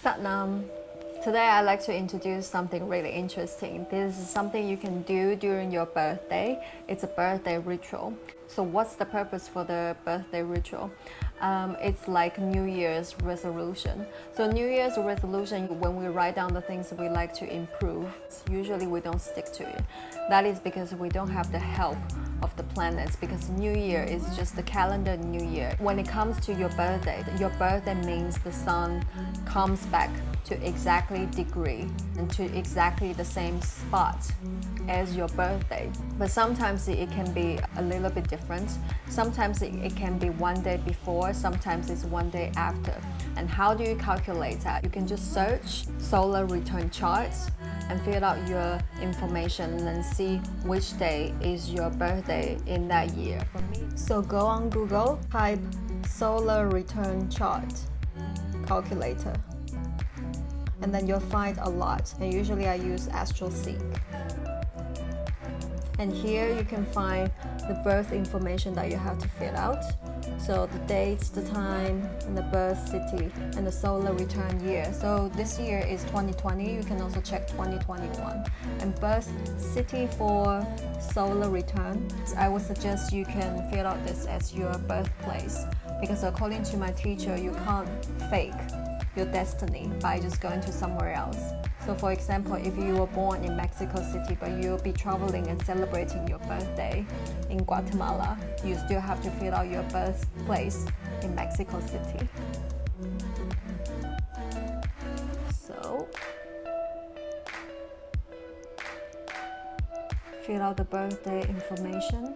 Satnam. Today I'd like to introduce something really interesting. This is something you can do during your birthday. It's a birthday ritual. So what's the purpose for the birthday ritual? It's like New Year's resolution. So New Year's resolution, when we write down the things we like to improve, usually we don't stick to it. That is because we don't have the help of the planets, because New Year is just the calendar New Year. When it comes to your birthday means the sun comes back to exactly degree and to exactly the same spot as your birthday. But sometimes it can be a little bit different. Sometimes it can be one day before, sometimes it's one day after. And how do you calculate that? You can just search solar return charts and fill out your information and see which day is your birthday in that year. For me, so go on Google, type solar return chart calculator, and then you'll find a lot. And usually I use AstroSeek. And here you can find the birth information that you have to fill out. So the dates, the time, and the birth city, and the solar return year. So this year is 2020. You can also check 2021. And birth city for solar return, I would suggest you can fill out this as your birthplace, because according to my teacher, you can't fake your destiny by just going to somewhere else. So for example, if you were born in Mexico City but you'll be traveling and celebrating your birthday in Guatemala, you still have to fill out your birthplace in Mexico City. So fill out the birthday information.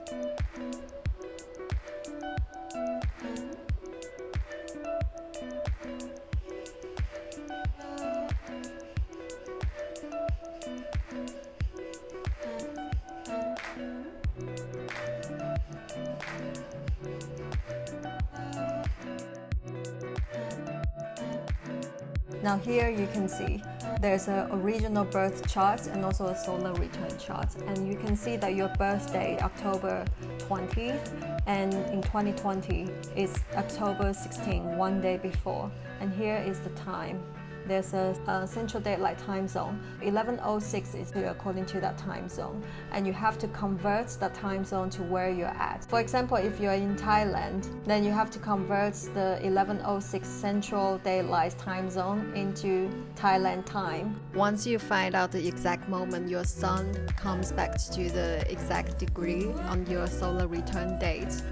Now here you can see there's an original birth chart and also a solar return chart, and you can see that your birthday October 20th and in 2020 is October 16, one day before, and here is the time. There's a central daylight time zone. 11:06 is according to that time zone, and you have to convert the time zone to where you're at. For example, if you're in Thailand, then you have to convert the 11:06 central daylight time zone into Thailand time. Once you find out the exact moment your sun comes back to the exact degree on your solar return date,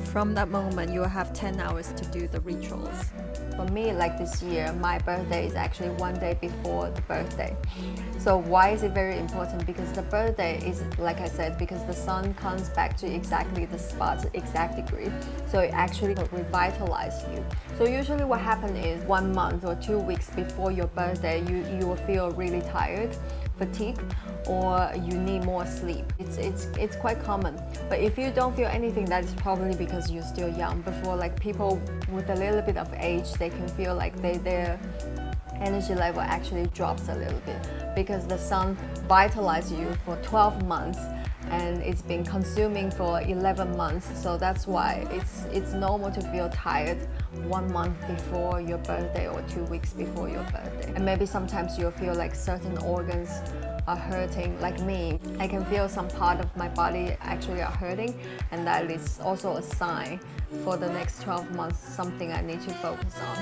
from that moment you will have 10 hours to do the rituals. For me, like this year, my birthday is actually one day before the birthday. So why is it very important? Because the birthday is, like I said, because the sun comes back to exactly the spot, exact degree. So it actually revitalizes you. So usually what happens is 1 month or 2 weeks before your birthday, you will feel really tired, fatigue, or you need more sleep. It's quite common. But if you don't feel anything, that is probably because you're still young. Before, like people with a little bit of age, they can feel like their energy level actually drops a little bit, because the sun vitalizes you for 12 months and it's been consuming for 11 months. So that's why it's normal to feel tired 1 month before your birthday or 2 weeks before your birthday. And maybe sometimes you'll feel like certain organs are hurting. Like me, I can feel some part of my body actually are hurting, and that is also a sign for the next 12 months, something I need to focus on.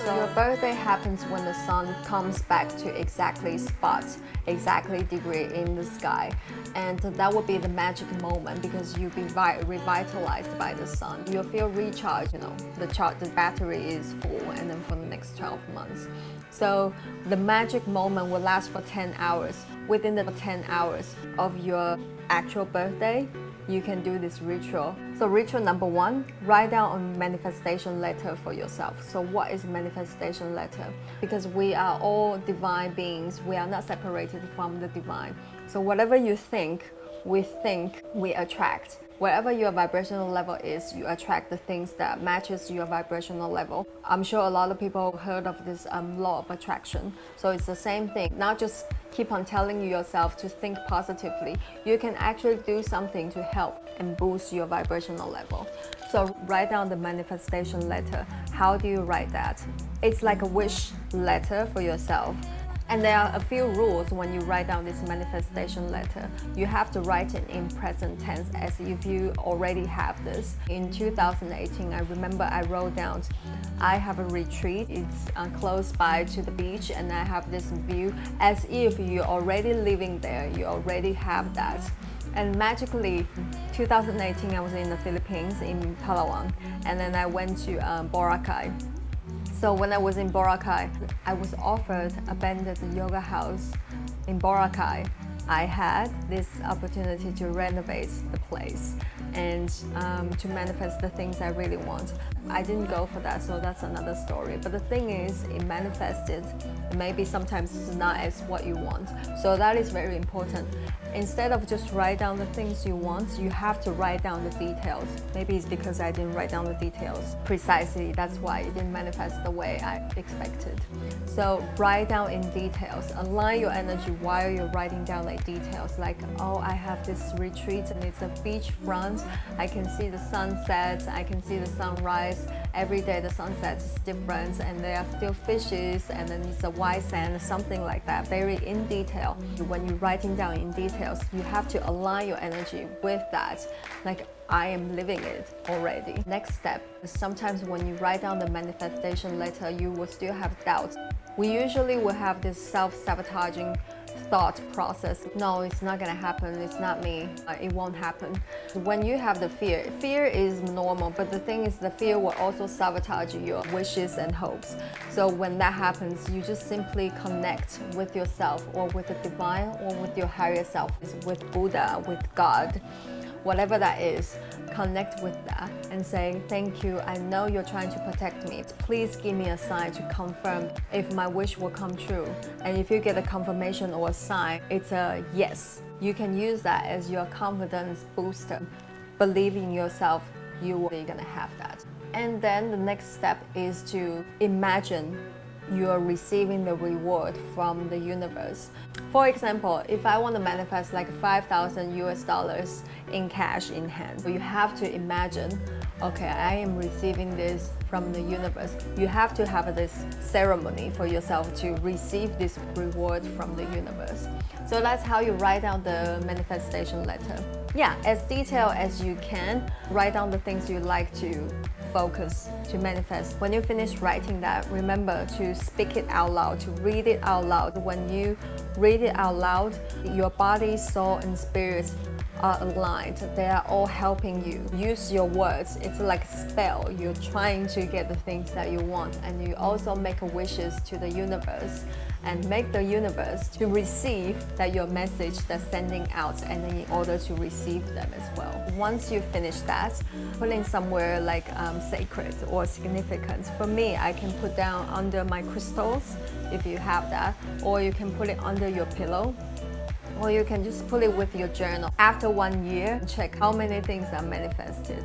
So your birthday happens when the sun comes back to exactly spot, exactly degree in the sky, and that would be the magic moment, because you'll be revitalized by the sun. You'll feel recharged, the battery is full, and then for the next 12 months. So the magic moment will last for 10 hours. Within the 10 hours of your actual birthday, you can do this ritual. So ritual number 1, write down a manifestation letter for yourself. So what is a manifestation letter? Because we are all divine beings, we are not separated from the divine. So whatever you think, we attract. Wherever your vibrational level is, you attract the things that matches your vibrational level. I'm sure a lot of people heard of this law of attraction. So it's the same thing. Not just keep on telling yourself to think positively. You can actually do something to help and boost your vibrational level. So write down the manifestation letter. How do you write that? It's like a wish letter for yourself. And there are a few rules when you write down this manifestation letter. You have to write it in present tense as if you already have this. In 2018, I remember I wrote down, I have a retreat. It's close by to the beach and I have this view, as if you're already living there. You already have that. And magically, 2018, I was in the Philippines, in Palawan, and then I went to Boracay. So when I was in Boracay, I was offered a banded yoga house in Boracay. I had this opportunity to renovate the place and to manifest the things I really want. I didn't go for that, so that's another story. But the thing is, it manifested. Maybe sometimes it's not as what you want. So that is very important. Instead of just write down the things you want, you have to write down the details. Maybe it's because I didn't write down the details precisely. That's why it didn't manifest the way I expected. So write down in details. Align your energy while you're writing down like details. Like, oh, I have this retreat and it's a beachfront. I can see the sunset. I can see the sunrise. Every day the sunset is different and there are still fishes and then it's a white sand, something like that. Very in detail. When you're writing down in details, you have to align your energy with that. Like, I am living it already. Next step is sometimes when you write down the manifestation letter, you will still have doubts. We usually will have this self-sabotaging thought process. No, it's not gonna happen, it's not me, it won't happen. When you have the fear is normal, but the thing is the fear will also sabotage your wishes and hopes. So when that happens, you just simply connect with yourself or with the divine or with your higher self, with Buddha, with God. Whatever that is, connect with that and say, thank you, I know you're trying to protect me. Please give me a sign to confirm if my wish will come true. And if you get a confirmation or a sign, it's a yes. You can use that as your confidence booster. Believe in yourself, you will be gonna have that. And then the next step is to imagine you are receiving the reward from the universe. For example, if I want to manifest like 5,000 US dollars in cash in hand, you have to imagine, okay, I am receiving this from the universe. You have to have this ceremony for yourself to receive this reward from the universe. So that's how you write down the manifestation letter. Yeah, as detailed as you can, write down the things you like to focus, to manifest. When you finish writing that, remember to speak it out loud, to read it out loud. When you read it out loud, your body, soul, and spirit are aligned. They are all helping you. Use your words. It's like a spell. You're trying to get the things that you want, and you also make wishes to the universe and make the universe to receive that your message that's sending out, and then in order to receive them as well. Once you finish that, put in somewhere like sacred or significant. For me, I can put down under my crystals if you have that, or you can put it under your pillow, or you can just put it with your journal. After 1 year, check how many things are manifested.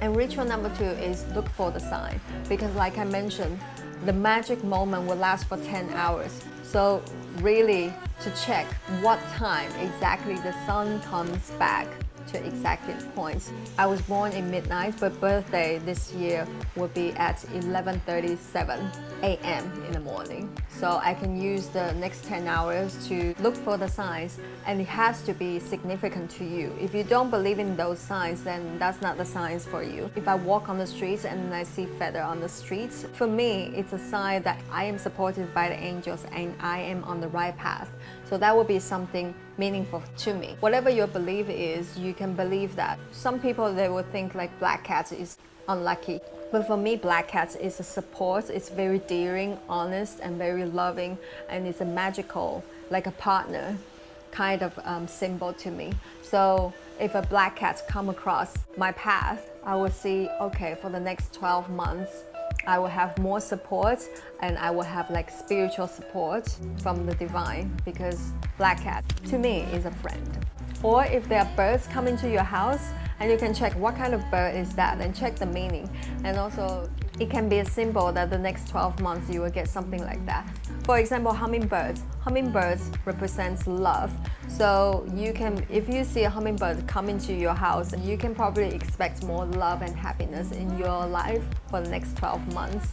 And ritual number 2 is look for the sign, because like I mentioned, the magic moment will last for 10 hours. So really to check what time exactly the sun comes back to exact points. I was born in midnight, but birthday this year will be at 11:37 a.m. in the morning. So I can use the next 10 hours to look for the signs, and it has to be significant to you. If you don't believe in those signs, then that's not the signs for you. If I walk on the streets and I see feather on the streets, for me, it's a sign that I am supported by the angels and I am on the right path. So that would be something meaningful to me. Whatever your belief is, you can believe that. Some people, they will think like black cat is unlucky. But for me, black cat is a support. It's very daring, honest, and very loving, and it's a magical, like a partner kind of symbol to me. So if a black cat come across my path, I will see, okay, for the next 12 months, I will have more support, and I will have like spiritual support from the divine, because black cat to me is a friend. Or if there are birds coming to your house, and you can check what kind of bird is that and check the meaning. And also It can be a symbol that the next 12 months you will get something like that. For example, hummingbirds. Hummingbirds represents love. So you can, if you see a hummingbird come into your house, you can probably expect more love and happiness in your life for the next 12 months.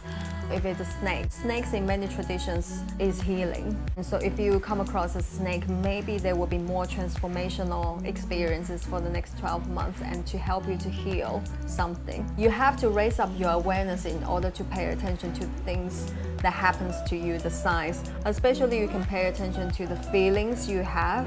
If it's a snake, snakes in many traditions is healing. And so if you come across a snake, maybe there will be more transformational experiences for the next 12 months and to help you to heal something. You have to raise up your awareness in order to pay attention to things that happens to you, the signs. Especially you can pay attention to the feelings you have.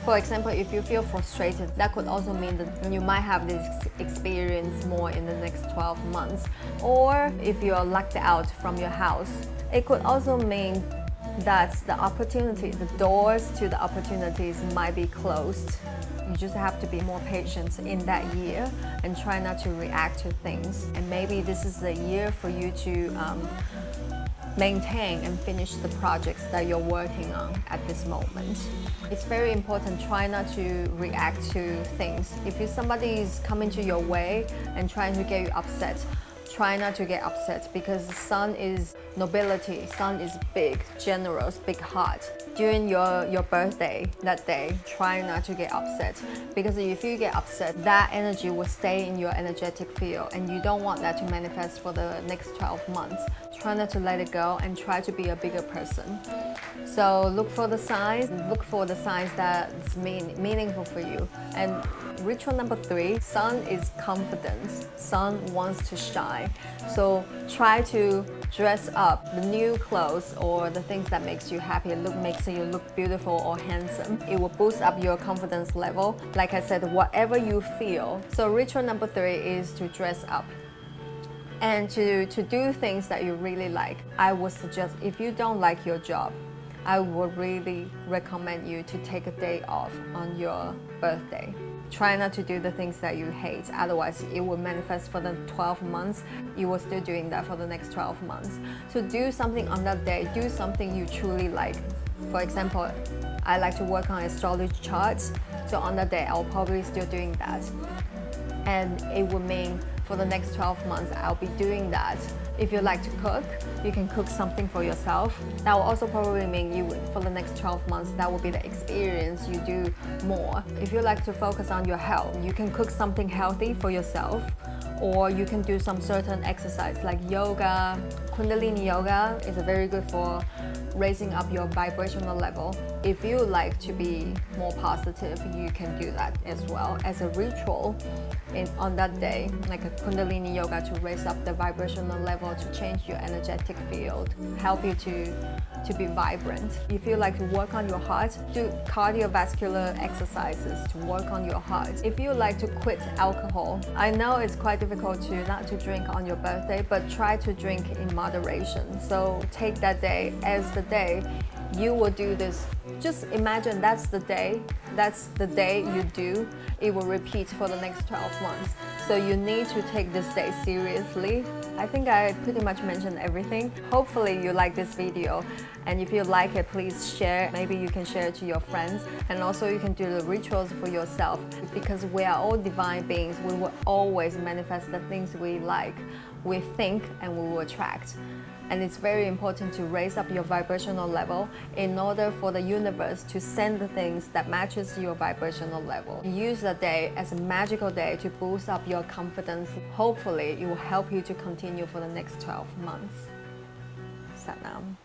For example, if you feel frustrated, that could also mean that you might have this experience more in the next 12 months. Or if you're locked out from your house, it could also mean that the opportunity, the doors to the opportunities might be closed. You just have to be more patient in that year and try not to react to things. And maybe this is the year for you to maintain and finish the projects that you're working on at this moment. It's very important, try not to react to things. If somebody is coming to your way and trying to get you upset, try not to get upset because the sun is nobility, sun is big, generous, big heart. During your birthday, that day, try not to get upset because if you get upset, that energy will stay in your energetic field and you don't want that to manifest for the next 12 months. Try not to let it go and try to be a bigger person. So look for the signs that's meaningful for you. And ritual number 3, sun is confidence. Sun wants to shine. So try to dress up the new clothes or the things that makes you happy, makes you look beautiful or handsome. It will boost up your confidence level. Like I said, whatever you feel. So ritual number 3 is to dress up and to do things that you really like. I would suggest, if you don't like your job, I would really recommend you to take a day off on your birthday. Try not to do the things that you hate, otherwise it will manifest for the 12 months. You will still doing that for the next 12 months. So do something on that day, do something you truly like. For example, I like to work on astrology charts, so on that day I'll probably still doing that. And it would mean for the next 12 months I'll be doing that. If you like to cook, you can cook something for yourself. That will also probably mean you, for the next 12 months, that will be the experience you do more. If you like to focus on your health, you can cook something healthy for yourself, or you can do some certain exercise like yoga. Kundalini yoga is very good for raising up your vibrational level. If you like to be more positive, you can do that as well as a ritual on that day, like a Kundalini yoga to raise up the vibrational level, to change your energetic field, help you to be vibrant. If you like to work on your heart, do cardiovascular exercises to work on your heart. If you like to quit alcohol, I know it's quite difficult to not to drink on your birthday, but try to drink in moderation. So take that day as the day you will do this. Just imagine that's the day you do. It will repeat for the next 12 months. So you need to take this day seriously. I think I pretty much mentioned everything. Hopefully you like this video, and if you like it, please share. Maybe you can share it to your friends, and also you can do the rituals for yourself, because we are all divine beings. We will always manifest the things we like, we think, and we will attract. And it's very important to raise up your vibrational level in order for the universe to send the things that matches your vibrational level. Use the day as a magical day to boost up your confidence. Hopefully, it will help you to continue for the next 12 months. Sat Nam.